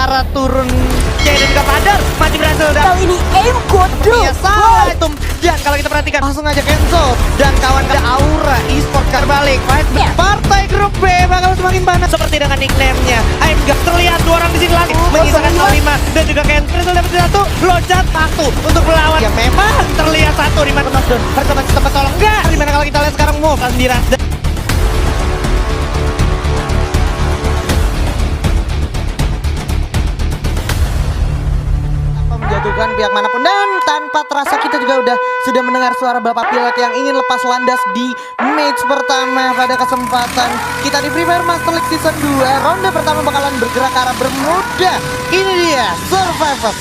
cara turun Jaden ke Padar masih berhasil Kali ini aim kodok. Iya salah itu. Dan kalau kita perhatikan langsung aja Kenzo dan kawan ada Aura Esport balik. Partai grup B bakal semakin panas seperti dengan nickname-nya. Aim gak terlihat dua orang di sini lagi menyisakan 5 dan juga Kenzo berhasil dapat satu loncat waktu untuk melawan. Ya memang terlihat satu di mana knockdown. Harus tempat tolong enggak. Dimana kalau kita lihat sekarang move langsung diras. Menjatuhkan pihak manapun dan tanpa terasa kita juga sudah mendengar suara Bapak Pilot yang ingin lepas landas di match pertama pada kesempatan kita di Free Fire Master League Season 2. Ronde pertama bakalan bergerak ke arah Bermuda. Ini dia Survivors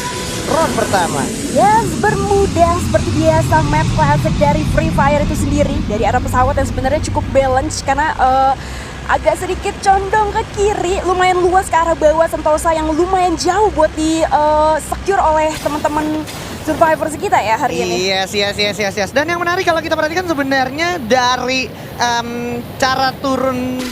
round pertama. Yes, Bermuda seperti biasa map classic dari Free Fire itu sendiri. Dari arah pesawat yang sebenarnya cukup balance karena agak sedikit condong ke kiri, lumayan luas ke arah bawah Sentosa yang lumayan jauh buat di secure oleh teman-teman survivors kita ya hari ini. Yes. Dan yang menarik kalau kita perhatikan sebenarnya dari cara turun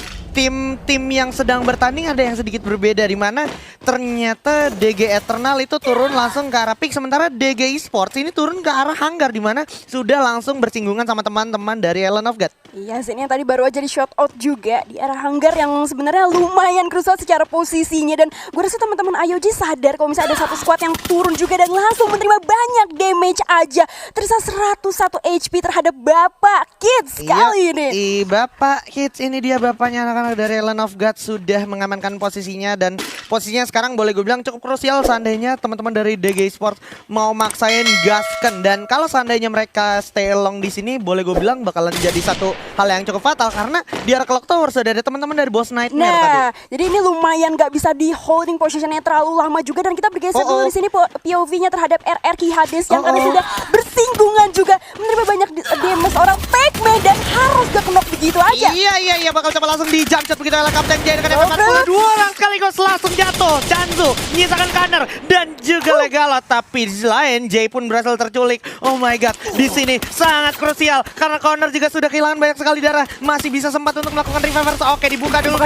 tim yang sedang bertanding ada yang sedikit berbeda, di mana ternyata DG Eternal itu turun langsung ke arah pick, sementara DG Esports ini turun ke arah Hanggar di mana sudah langsung bersinggungan sama teman-teman dari Island of God. Iya, sini yang tadi baru aja di shout out juga di arah Hanggar yang sebenarnya lumayan krusial secara posisinya, dan gue rasa teman-teman IOG sadar kalau misalnya ada satu squad yang turun juga dan langsung menerima banyak damage aja. Tersisa 101 HP terhadap Bapak Kids kali ini. Bapak Kids ini dia bapaknya anak-anak dari Island of God sudah mengamankan posisinya, dan posisinya sekarang boleh gue bilang cukup krusial seandainya teman-teman dari DG Esports mau maksain gasken, dan kalau seandainya mereka stay along di sini boleh gue bilang bakalan jadi satu hal yang cukup fatal karena di arah Clock Tower sudah ada teman-teman dari Boss Nightmare tadi. Jadi ini lumayan gak bisa di holding positionnya terlalu lama juga, dan kita bergeser dulu di sini POV-nya terhadap RRQ Hades yang kali sudah bersinggungan juga menerima banyak damage orang Pac-Man dan harus gak knock begitu aja. Iya, bakal coba langsung di jump shot begitu oleh Kapten Jay dengan 42 orang sekaligus langsung jatuh. Chanzu menyisakan Kanner dan juga Legalot, tapi di sisi lain Jay pun berhasil terculik. Oh my god, di sini sangat krusial karena Connor juga sudah kehilangan banyak sekali darah, masih bisa sempat untuk melakukan revival. Oke, dibuka dulu.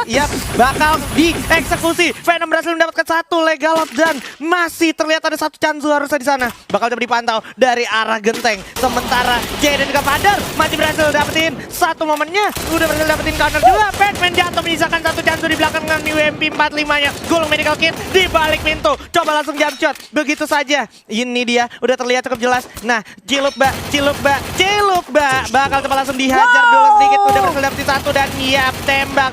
Yap, bakal dieksekusi. Venom berhasil mendapatkan satu Legalot dan masih terlihat ada satu Chanzu harusnya di sana. Bakal coba dipantau dari arah genteng. Sementara Jay dan juga Padar masih berhasil dapetin satu momennya, udah berhasil dapetin counter juga. Pac-Man jatuh menyisakan satu Chanzu di belakang dengan UMP 45-nya. Gulung medical kit di balik pintu. Coba langsung jump shot. Begitu saja. Ini dia, udah terlihat cukup jelas. Nah, Cilukba bakal coba langsung dihajar dulu sedikit, udah berhasil dapetin satu dan tembak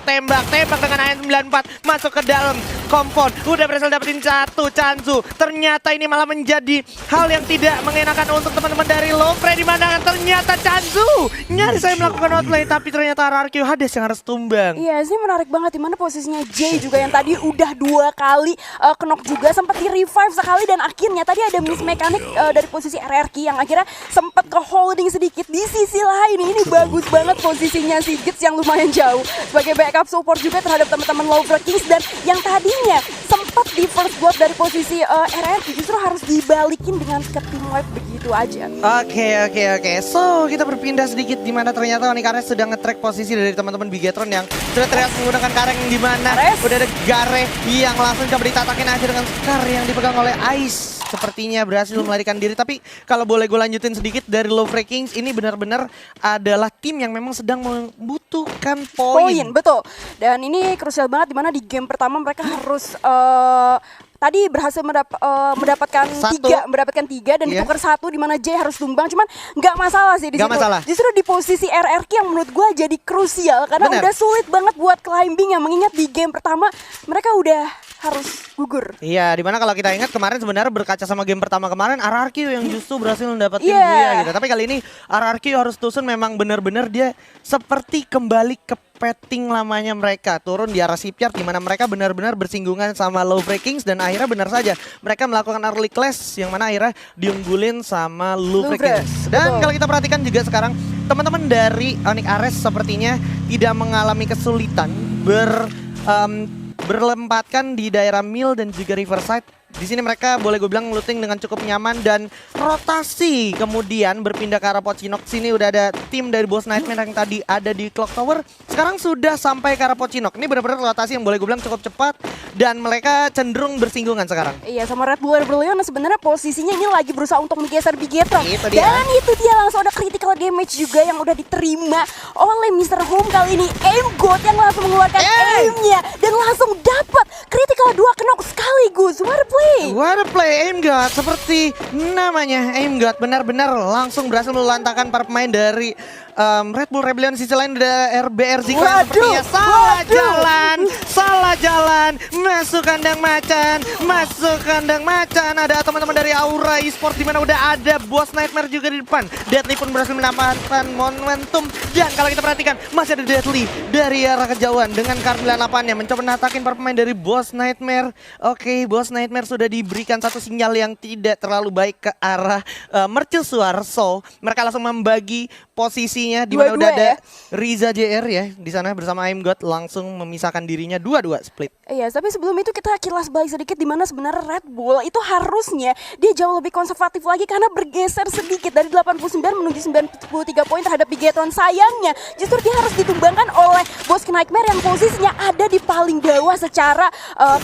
dengan AN94 masuk ke dalam compound, udah berhasil dapetin satu Chanzu. Ternyata ini malah menjadi hal yang tidak mengenakan untuk teman-teman dari Lofre, di mana ternyata Chanzu nyaris saya melakukan outplay, tapi ternyata RRQ Hades yang harus tumbang. Iya, ini menarik banget di mana posisinya Jay juga yang tadi udah 2 kali knock juga, sempat di revive sekali, dan akhirnya tadi ada miss mekanik dari posisi RRQ yang akhirnya sempat ke holding sedikit. Di sisi lain ini bagus banget posisinya si Gits yang lumayan jauh sebagai backup support juga terhadap teman-teman Lofre Kings, dan yang tadinya sempat di first blood dari posisi RRQ justru harus dibalikin dengan ke team wipe begitu aja. Oke. So, kita berpindah sedikit di mana ternyata Onyx Ares sudah nge-track posisi dari teman-teman Bigetron yang sudah terlihat menggunakan kareng, di mana udah ada Gare yang langsung coba ditatakin aja dengan Scar yang dipegang oleh Ice. Sepertinya berhasil melarikan diri, tapi kalau boleh gue lanjutin sedikit dari Lofre Kings, ini benar-benar adalah tim yang memang sedang membutuhkan poin. Betul. Dan ini krusial banget di mana di game pertama mereka harus tadi berhasil mendapatkan tiga dan ditukar satu, di mana Jay harus tumbang. Cuman nggak masalah sih di situ. Justru di posisi RRQ yang menurut gue jadi krusial karena udah sulit banget buat climbing, yang mengingat di game pertama mereka udah harus gugur. Iya, dimana kalau kita ingat kemarin sebenarnya berkaca sama game pertama kemarin RRQ yang justru berhasil mendapatkan buya gitu. Tapi kali ini RRQ harus tusun, memang benar-benar dia seperti kembali ke petting lamanya mereka, turun di arah shipyard di mana mereka benar-benar bersinggungan sama Lofre Kings, dan akhirnya benar saja mereka melakukan early clash yang mana akhirnya diunggulin sama Lofre Kings. Dan kalau kita perhatikan juga sekarang teman-teman dari Onyx Ares sepertinya tidak mengalami kesulitan berlempatkan di daerah Mill dan juga Riverside Di sini mereka boleh gue bilang looting dengan cukup nyaman dan rotasi kemudian berpindah ke arah Pochinok. Sini udah ada tim dari Boss Nightmare yang tadi ada di Clock Tower. Sekarang sudah sampai ke arah Pochinok. Ini benar-benar rotasi yang boleh gue bilang cukup cepat dan mereka cenderung bersinggungan sekarang. Iya, sama Red Bull Rebellion sebenarnya posisinya ini lagi berusaha untuk menggeser Bigetron. Itu dia. Dan itu dia langsung ada critical damage juga yang udah diterima oleh Mr. Home kali ini. Aim God yang langsung mengeluarkan aimnya dan langsung dapat critical 2 knock sekaligus. What a play! What a play, Aim God. Seperti namanya, Aim God benar-benar langsung berhasil melantangkan para pemain dari Red Bull Rebellion. Sisi lain ada RBR Ziko yang sepertinya salah jalan, masuk kandang macan, ada teman-teman dari Aura Esports di mana udah ada Boss Nightmare juga di depan. Deadly pun berhasil mendapatkan momentum dan kalau kita perhatikan masih ada Deadly dari arah kejauhan dengan kar 98-nya mencoba natakin para pemain dari Boss Nightmare. Oke, Boss Nightmare sudah diberikan satu sinyal yang tidak terlalu baik ke arah mercusuar. So, mereka langsung membagi posisinya di mana udah ada Riza JR ya di sana bersama Aim God langsung memisahkan dirinya 2-2 split. Iya, tapi sebelum itu kita kilas balik sedikit di mana sebenarnya Red Bull itu harusnya dia jauh lebih konservatif lagi karena bergeser sedikit dari 89 menuju 93 poin terhadap Bigetron. Sayangnya justru dia harus ditumbangkan oleh Boss Nightmare yang posisinya ada di paling bawah secara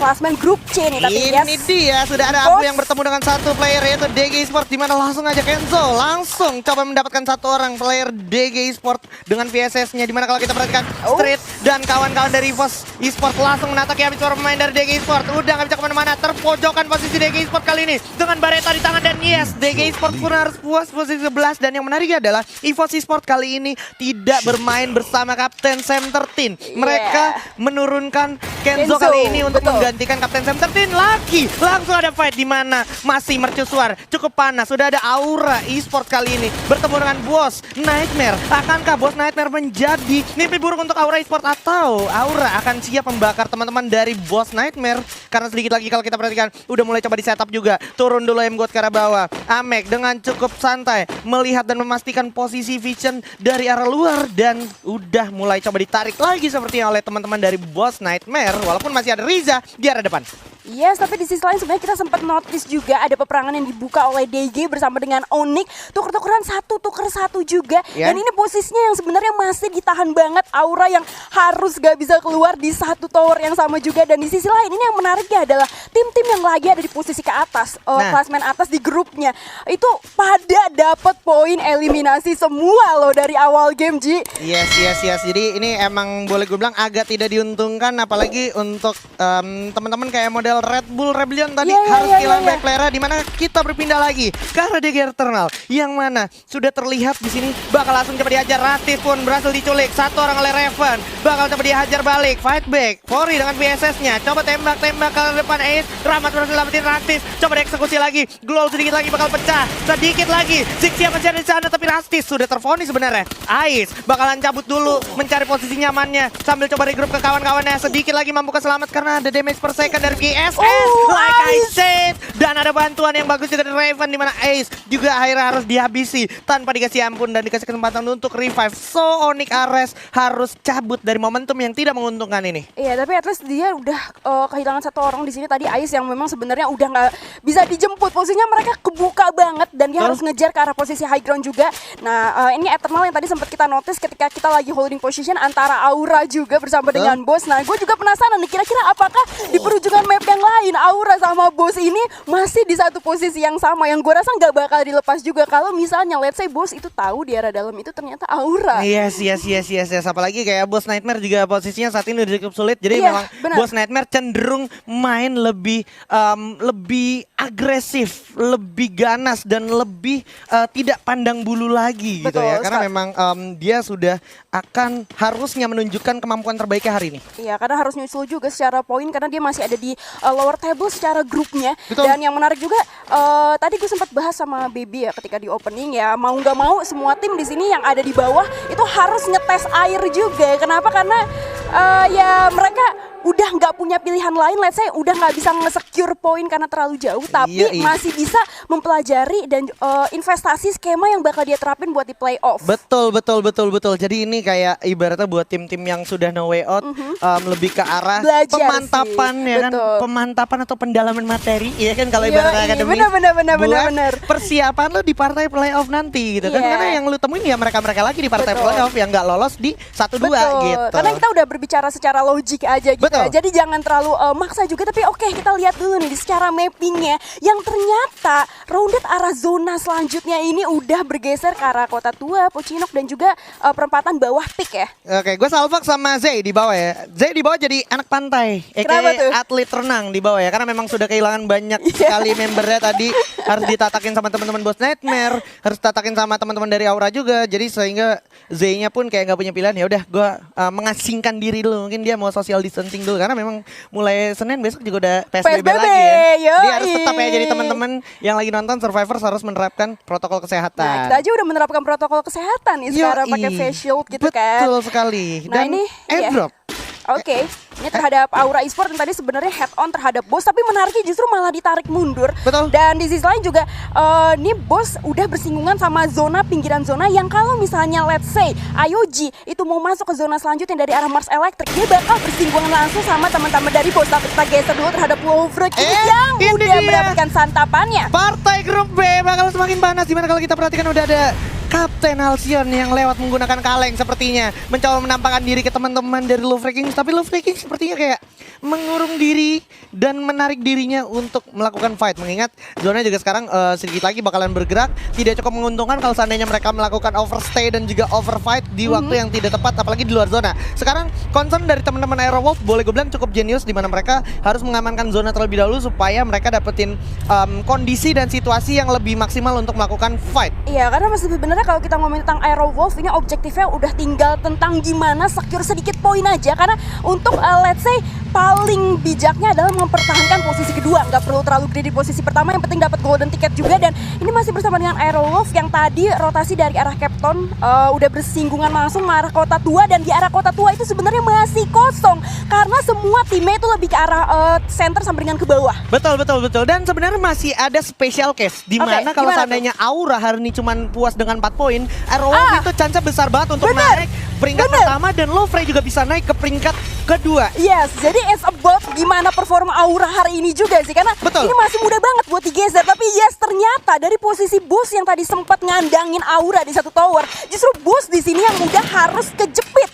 klasmen grup C nih. Tapi ini dia sudah ada Abu yang bertemu dengan satu player yaitu DG Esports di mana langsung aja Kenzo langsung coba mendapatkan satu orang player DG Esports dengan VSS-nya di mana kalau kita perhatikan Street dan kawan-kawan dari EVOS Esports langsung menataki habis para pemain dari DG Esports. Udah nggak bisa kemana-mana, terpojokan posisi DG Esports kali ini dengan Bareta di tangan dan yes, DG Esports pun harus puas posisi 11 dan yang menarik adalah EVOS Esports kali ini tidak bermain bersama Kapten Sam 13. Mereka menurunkan Kenzo kali ini untuk menggantikan Kapten Sam 13 lagi. Langsung ada fight di mana masih mercusuar cukup panas. Sudah ada Aura Esports kali ini bertemu dengan Boss Nightmare. Akankah Boss Nightmare menjadi mimpi buruk untuk Aura Esports atau Aura akan siap membakar teman-teman dari Boss Nightmare? Karena sedikit lagi kalau kita perhatikan udah mulai coba di setup juga. Turun dulu M-God ke arah bawah. Amek dengan cukup santai melihat dan memastikan posisi Vision dari arah luar dan udah mulai coba ditarik lagi sepertinya oleh teman-teman dari Boss Nightmare walaupun masih ada Riza di arah depan. Yes, tapi di sisi lain sebenarnya kita sempat notice juga ada peperangan yang dibuka oleh DG bersama dengan Onyx. Tuker-tukeran tuker satu juga. Dan ini posisinya yang sebenarnya masih ditahan banget Aura yang harus gak bisa keluar di satu tower yang sama juga. Dan di sisi lain ini yang menariknya adalah tim-tim yang lagi ada di posisi ke atas, klasmen atas di grupnya. Itu pada dapat poin eliminasi semua loh dari awal game, Ji. Yes. Jadi ini emang boleh gue bilang agak tidak diuntungkan apalagi untuk teman-teman kayak model Red Bull Rebellion tadi harus kehilangan back player di mana kita berpindah lagi ke arah DG Eternal yang mana sudah terlihat di sini bakal langsung coba dihajar. Rastis pun berhasil diculik satu orang oleh Raven, bakal coba dihajar balik, fight back Fori dengan VSS-nya coba tembak ke depan Ace. Rahmat berhasil dapetin Rastis, coba dieksekusi lagi, Glow sedikit lagi bakal pecah, sedikit lagi Zixia masih ada di sana tapi Rastis sudah terfonis sebenarnya. Ace bakalan cabut dulu mencari posisi nyamannya sambil coba regroup ke kawan-kawannya, sedikit lagi mampu keselamat karena ada damage per second dari VSS. Like I said, dan ada bantuan yang bagus juga dari Raven di mana Ace juga akhirnya harus dihabisi tanpa dikasih ampun dan dikasih kesempatan untuk revive. So Onyx Ares harus cabut dari momentum yang tidak menguntungkan ini. Iya, tapi at least dia udah kehilangan satu orang di sini tadi Ace yang memang sebenarnya udah nggak bisa dijemput. Posisinya mereka kebuka banget dan dia harus ngejar ke arah posisi high ground juga. Nah, ini Eternal yang tadi sempat kita notice ketika kita lagi holding position antara Aura juga bersama dengan Boss. Nah, gue juga penasaran nih kira-kira apakah di perujungan map yang lain Aura sama Boss ini masih di satu posisi yang sama yang gue rasa nggak bakal dilepas juga kalau misalnya let's say Boss itu tahu di arah dalam itu ternyata Aura. Yes. Apalagi kayak Boss Nightmare juga posisinya saat ini udah cukup sulit. Jadi memang Boss Nightmare cenderung main lebih agresif, lebih ganas dan lebih tidak pandang bulu lagi gitu ya. Karena memang dia sudah akan harusnya menunjukkan kemampuan terbaiknya hari ini. Iya, karena harus nyusul juga secara poin karena dia masih ada di lower table secara grupnya. Dan yang menarik juga tadi gue sempat bahas sama Baby ya ketika di opening ya, mau nggak mau semua tim di sini yang ada di bawah itu harus ngetes air juga. Kenapa? Karena ya mereka udah nggak punya pilihan lain, let's say udah nggak bisa nge-secure poin karena terlalu jauh, tapi masih bisa mempelajari dan investasi skema yang bakal dia terapin buat di playoff. Betul. Jadi ini kayak ibaratnya buat tim-tim yang sudah no way out, lebih ke arah Belajar pemantapan sih. ya kan, Betul. pemantapan atau pendalaman materi, ya kan kalau ibaratnya akademis. Bener. Persiapan lo di partai playoff nanti gitu kan, Iya. karena yang lu temuin ya mereka lagi di partai playoff yang nggak lolos di 1-2 gitu. Karena kita udah berbicara secara logik aja gitu. Betul. Jadi jangan terlalu maksa juga, tapi oke, kita lihat dulu nih di secara mappingnya yang ternyata rounded arah zona selanjutnya ini udah bergeser ke arah Kota Tua, Pocinok dan juga perempatan bawah pick ya. Oke, gue Salvax sama Zay di bawah ya. Zay di bawah jadi anak pantai, Kenapa tuh? atlet renang di bawah ya. Karena memang sudah kehilangan banyak sekali membernya tadi. Harus ditatakin sama teman-teman Boss Nightmare, harus tatakin sama teman-teman dari Aura juga. Jadi sehingga Zay-nya pun kayak nggak punya pilihan. Ya udah, gue mengasingkan diri dulu. Mungkin dia mau social distancing dulu karena memang mulai Senin besok juga udah PSBB lagi ya. Dia harus tetap ya, jadi teman-teman yang lagi nonton Survivor harus menerapkan protokol kesehatan. Nah, kita aja udah menerapkan protokol kesehatan nih sekarang pakai face shield gitu kan. Betul sekali. Nah, Dan ini airdrop. Oke, ini terhadap Aura Esport yang tadi sebenarnya head on terhadap Boss, tapi menariknya justru malah ditarik mundur. Betul. Dan di sisi lain juga ini Boss udah bersinggungan sama zona pinggiran zona yang kalau misalnya let's say IOG itu mau masuk ke zona selanjutnya dari arah Mars Electric, dia bakal bersinggungan langsung sama teman-teman dari Boss. Tapi kita geser dulu terhadap Wolverine yang ini udah dia. mendapatkan santapannya. Partai grup B bakal semakin panas, dimana kalau kita perhatikan udah ada Kapten Halcyon yang lewat menggunakan kaleng sepertinya mencoba menampakkan diri ke teman-teman dari Love Kings, tapi Love Kings sepertinya kayak mengurung diri dan menarik dirinya untuk melakukan fight, mengingat zona juga sekarang sedikit lagi bakalan bergerak. Tidak cukup menguntungkan kalau seandainya mereka melakukan overstay dan juga overfight di waktu yang tidak tepat, apalagi di luar zona. Sekarang concern dari teman-teman Aerowolf boleh gue bilang cukup jenius, di mana mereka harus mengamankan zona terlebih dahulu supaya mereka dapetin kondisi dan situasi yang lebih maksimal untuk melakukan fight. Iya, karena masih sebenarnya kalau kita ngomongin tentang Aerowolf ini objektifnya udah tinggal tentang gimana secure sedikit poin aja. Karena untuk let's say paling bijaknya adalah mempertahankan posisi kedua, nggak perlu terlalu gede di posisi pertama, yang penting dapat golden ticket juga. Dan ini masih bersama dengan Aerowolf yang tadi rotasi dari arah Capton udah bersinggungan langsung ke arah Kota Tua, dan di arah Kota Tua itu sebenarnya masih kosong karena semua timnya itu lebih ke arah center sampai dengan ke bawah. Betul. Dan sebenarnya masih ada special case di mana kalau seandainya Aura hari ini cuman puas dengan 4 poin, Aerowolf itu chance besar banget untuk naik peringkat pertama, dan Lovre juga bisa naik ke peringkat kedua. Yes, jadi it's about gimana performa Aura hari ini juga sih, karena ini masih mudah banget buat digeser. Tapi yes, ternyata dari posisi Boss yang tadi sempat ngandangin Aura di satu tower, justru Boss di sini yang udah harus kejepit.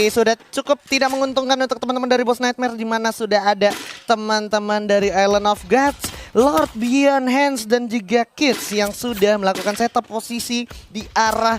Sudah cukup tidak menguntungkan untuk teman-teman dari Boss Nightmare, di mana sudah ada teman-teman dari Island of Gods, Lord Beyond Hands dan juga Kids yang sudah melakukan setup posisi di arah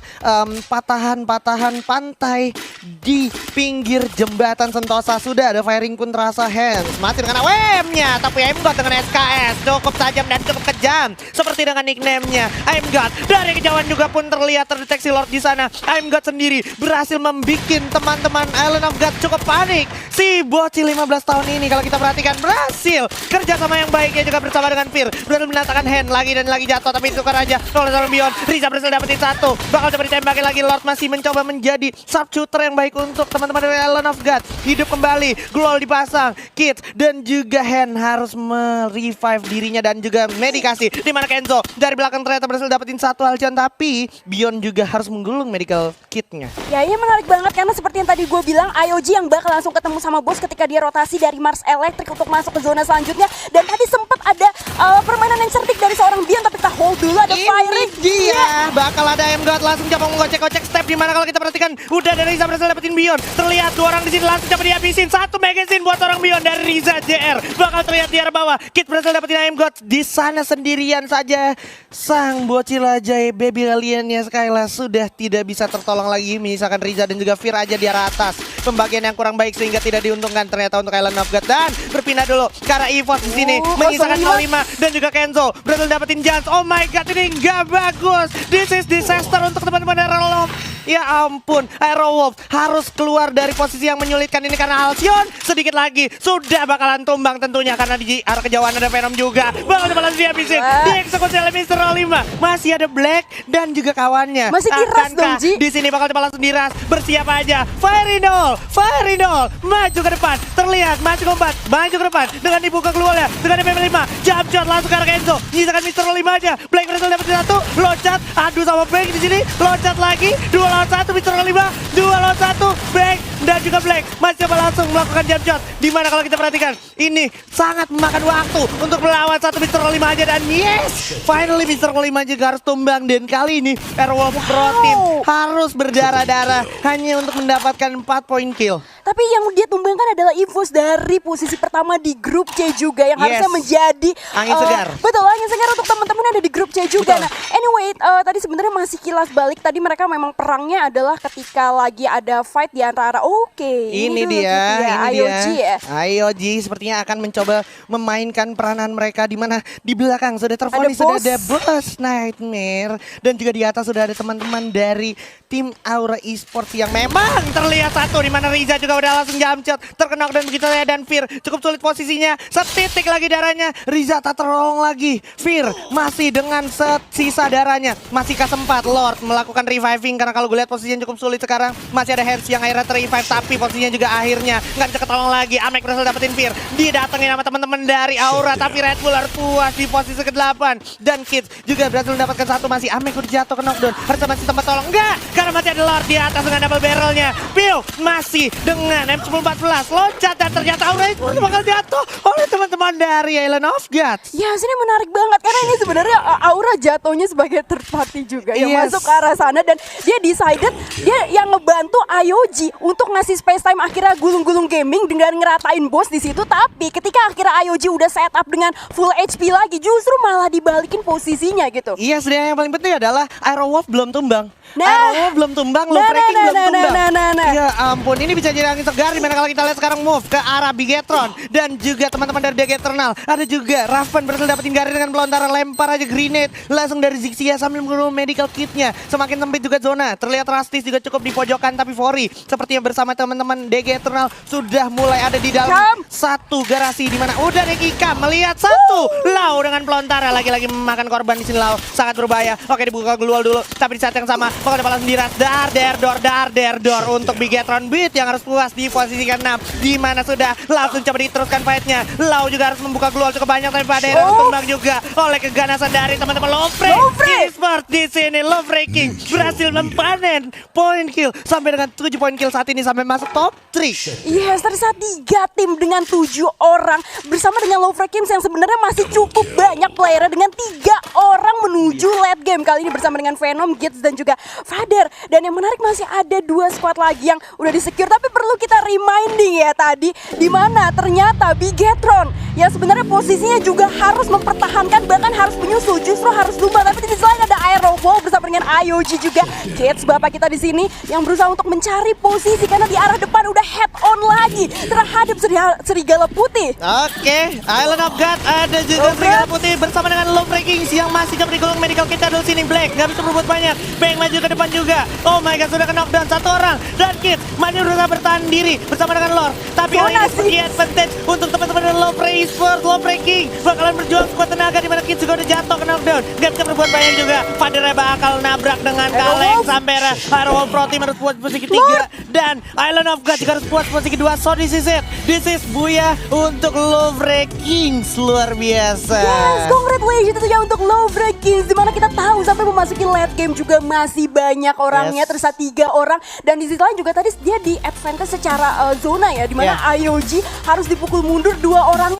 patahan-patahan pantai di pinggir jembatan Sentosa. Sudah ada firing pun terasa, Hands mati dengan AWM-nya, tapi Aimgod dengan SKS cukup tajam dan cukup kejam seperti dengan nickname-nya. Aimgod dari kejauhan juga pun terlihat terdeteksi Lord di sana. Aimgod sendiri berhasil membuat teman-teman Island of God cukup panik. Si bocil 15 tahun ini kalau kita perhatikan berhasil kerjasama yang baiknya juga bersama dengan Fir, berhasil menatakan hand lagi dan lagi jatuh, tapi tukar aja oleh Storm Beyond. Riza berhasil dapetin satu, bakal coba ditembaki lagi. Lord masih mencoba menjadi sharpshooter yang baik untuk teman-teman dari Island of God. Hidup kembali, Glow dipasang, Kids dan juga Hand harus merevive dirinya dan juga medikasi, di mana Kenzo dari belakang ternyata berhasil dapetin satu Halcyon, tapi Beyond juga harus menggulung medical kitnya. Ya, ini menarik banget karena seperti yang tadi gue bilang, IOG yang bakal langsung ketemu sama Boss ketika dia rotasi dari Mars Electric untuk masuk ke zona selanjutnya. Dan tadi sempat ada permainan yang cerdik dari seorang Beyond, tapi kita hold dulu, ada firing. Dia bakal ada Aimgod langsung coba menggocek-gocek step, di mana kalau kita perhatikan udah dari Riza berhasil dapetin Beyond. Terlihat dua orang di sini langsung coba dihabisin. Satu magazine buat orang Beyond dari Riza JR. Bakal terlihat di arah bawah. Kid berhasil dapetin Aimgod di sana sendirian saja. Sang bocil ajaib baby aliennya Skyla sudah tidak bisa tertolong lagi, menyisakan Riza dan juga Fir aja di arah atas. Pembagian yang kurang baik sehingga tidak diuntungkan ternyata untuk Island of God, dan berpindah dulu ke arah EVOS di sini, menyisakan 05 dan juga Kenzo berhasil dapetin Jans. Oh my god, ini nggak bagus. This is disaster untuk teman-teman Aerolove Ya ampun, Aerowolf harus keluar dari posisi yang menyulitkan ini karena Halcyon sedikit lagi sudah bakalan tumbang tentunya karena di arah kejauhan ada Venom juga. Bakal balas dihabisin. Dieksekusi oleh Mr. Olima. Masih ada Black dan juga kawannya. Masih diras dong, Ji. Di sini bakal dibalas diras. Bersiap aja. Firenol maju ke depan. Terlihat maju kombat, maju ke depan dengan dibuka keluarnya dengan MP5. Jump shot langsung ke arah Kenzo. Nyisakan Mr. Olima aja. Black berhasil dapat satu. Loncat. Aduh sama Black di sini. Loncat lagi. 2 lawan 1 Mr. Olima. 2 lawan 1 Black dan juga Black masih coba langsung melakukan jump shot. Dimana kalau kita perhatikan ini sangat memakan waktu untuk melawan satu Mr. Olima aja dan yes, finally Mr. Olima juga harus tumbang dan kali ini Airwolf Pro Team harus berdarah-darah hanya untuk mendapatkan 4 poin kill. Tapi yang dia tumbangkan adalah Evos dari posisi pertama di grup C juga yang harusnya menjadi angin segar. Betul, angin segar untuk teman-teman yang ada di grup C juga. Betul. Nah, anyway, tadi sebenarnya masih kilas balik. Tadi mereka memang perangnya adalah ketika lagi ada fight di antara ini dia, IOG ya. IOG sepertinya akan mencoba memainkan peranan mereka di mana di belakang sudah terfonis sudah ada Boss Nightmare dan juga di atas sudah ada teman-teman dari tim Aura Esports yang memang terlihat satu di mana Riza juga udah langsung jump shot terkena dan begitu ya dan Fear cukup sulit posisinya setitik lagi darahnya Riza tak terolong lagi Fear masih dengan sisa darahnya masihkah sempat Lord melakukan reviving karena kalau gue lihat posisinya cukup sulit sekarang masih ada Hands yang akhirnya revive tapi posisinya juga akhirnya nggak bisa ketolong lagi. Amek berhasil dapetin Fear didatengin sama teman-teman dari Aura tapi Red Bull harus puas di posisi ke-8 dan Kids juga berhasil mendapatkan satu masih Amek udah jatuh ke knockdown harusnya masih tempat tolong enggak karena masih ada Lord di atas dengan double barrelnya Pew masih dengan M1014 loncat dan ternyata Aura itu bakal jatuh oleh teman-teman dari Island of Gods. Ya sini menarik banget karena ini sebenarnya Aura jatuhnya sebagai third party juga yang masuk ke arah sana dan dia decided dia yang ngebantu IOG untuk ngasih space time akhirnya gulung-gulung gaming dengan ngeratain bos di situ tapi ketika akhirnya IOG udah set up dengan full HP lagi justru malah dibalikin posisinya gitu. Iya, sebenarnya yang paling penting adalah Aerowolf belum tumbang. Nah. Aerowolf belum tumbang, Loveraking belum tumbang. Nah. Ya ampun, ini bisa jadi angin segar dimana kalau kita lihat sekarang move ke arah Bigetron dan juga teman-teman dari DG Eternal. Ada juga Raven berhasil dapetin Gary dengan pelontaran lempar aja grenade langsung dari Zixia sambil menggunakan medical kitnya. Semakin sempit juga zona. Terlihat Rastis juga cukup di pojokan tapi Fori sepertinya bersama teman-teman DG Eternal sudah mulai ada di dalam satu garasi di mana udah Dekika melihat satu Lau dengan pelontaran lagi-lagi memakan korban di sini Lau sangat berbahaya. Oke dibuka glual dulu tapi di saat yang sama bakal dibalas diras dar door untuk Bigetron Beat yang harus puas di posisi ke-6 di mana sudah langsung coba diteruskan fight-nya. Lau juga harus membuka glual cukup banyak tapi pada akhirnya tumbang juga oleh keganasan dari teman-teman Loveraking Esports di sini. Loveraking berhasil mempanen poin kill sampai dengan 7 poin kill saat ini sampai masuk top 3. Yes, tersisa 3 tim dengan 7 orang bersama dengan Loveraking yang sebenarnya masih cukup banyak playernya dengan 3 orang menuju late game kali ini bersama dengan Venom, Gits dan juga Vader. Dan yang menarik masih ada 2 squad lagi yang udah di-secure tapi perlu kita reminding ya tadi di mana ternyata Bigetron yang sebenarnya posisinya juga harus mempertahankan bahkan harus menyusul justru harus tumbang tapi di sisi lain ada Aerowolf bersama dengan IOG juga. Kids bapak kita di sini yang berusaha untuk mencari posisi karena di arah depan udah head on lagi terhadap serigala putih. Oke, Island of God ada juga serigala putih bersama dengan Loveraking yang masih coba digolong medical kita dulu sini. Black nggak bisa berbuat banyak. Bang maju ke depan juga. Oh my god sudah ke knockdown satu orang dan Kids masih berusaha bertahan diri bersama dengan Lord. Tapi hal ini seperti advantage untuk teman-teman dari Loveraking bakalan berjuang sekuat tenaga di mana Kids juga udah jatuh ke knockdown. Gak bisa berbuat banyak juga. Vader bakal nabrak dengan kaleng sampai Aerowolf Pro Team harus buat posisi ketiga dan Island of God juga harus buat posisi kedua. So this is it. This is Buya untuk Loveraking luar biasa. Yes, congratulations tentunya untuk Loveraking dimana kita tahu sampai memasuki late game juga masih banyak orangnya tersisa 3 orang dan di sisi lain juga tadi dia di advantage secara zona ya dimana IOG harus dipukul mundur 2 orang